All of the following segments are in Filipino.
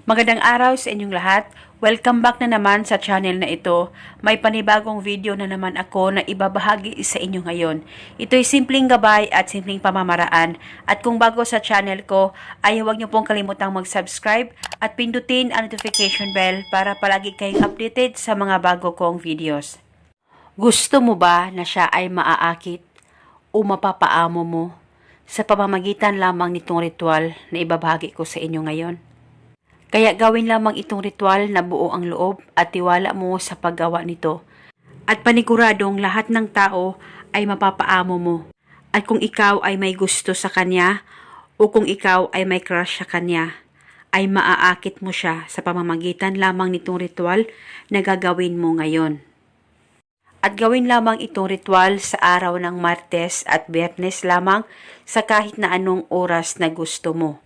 Magandang araw sa inyong lahat. Welcome back na naman sa channel na ito. May panibagong video na naman ako na ibabahagi sa inyo ngayon. Ito'y simpleng gabay at simpleng pamamaraan. At kung bago sa channel ko, ay huwag niyo pong kalimutang mag-subscribe at pindutin ang notification bell para palagi kayong updated sa mga bago kong videos. Gusto mo ba na siya ay maaakit o mapapaamo mo sa pamamagitan lamang nitong ritual na ibabahagi ko sa inyo ngayon? Kaya gawin lamang itong ritual na buo ang loob at tiwala mo sa paggawa nito. At paniguradong lahat ng tao ay mapapaamo mo. At kung ikaw ay may gusto sa kanya o kung ikaw ay may crush sa kanya, ay maaakit mo siya sa pamamagitan lamang nitong ritual na gagawin mo ngayon. At gawin lamang itong ritual sa araw ng Martes at Biyernes lamang sa kahit na anong oras na gusto mo.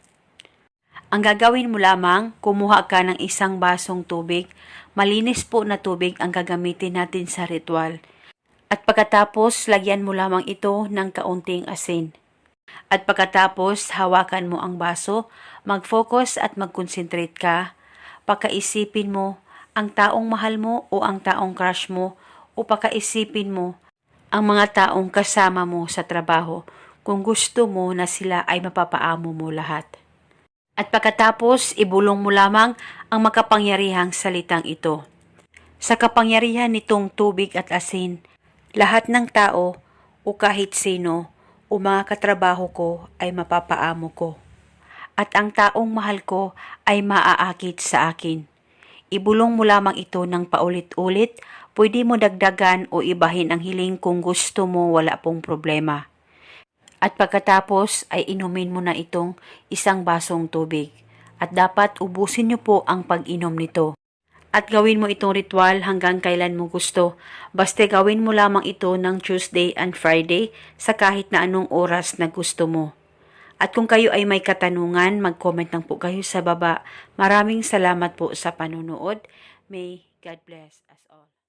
Ang gagawin mo lamang, kumuha ka ng isang basong tubig. Malinis po na tubig ang gagamitin natin sa ritual. At pagkatapos, lagyan mo lamang ito ng kaunting asin. At pagkatapos, hawakan mo ang baso, mag-focus at mag-concentrate ka. Pagkaisipin mo ang taong mahal mo o ang taong crush mo o pagkaisipin mo ang mga taong kasama mo sa trabaho kung gusto mo na sila ay mapapaamo mo lahat. At pagkatapos, ibulong mo lamang ang makapangyarihang salitang ito. Sa kapangyarihan nitong tubig at asin, lahat ng tao o kahit sino o mga katrabaho ko ay mapapaamo ko. At ang taong mahal ko ay maaakit sa akin. Ibulong mo lamang ito ng paulit-ulit, pwede mo dagdagan o ibahin ang hiling kung gusto mo, wala pong problema. At pagkatapos ay inumin mo na itong isang basong tubig. At dapat ubusin niyo po ang pag-inom nito. At gawin mo itong ritual hanggang kailan mo gusto. Basta gawin mo lamang ito ng Tuesday and Friday sa kahit na anong oras na gusto mo. At kung kayo ay may katanungan, mag-comment lang po kayo sa baba. Maraming salamat po sa panonood. May God bless us all.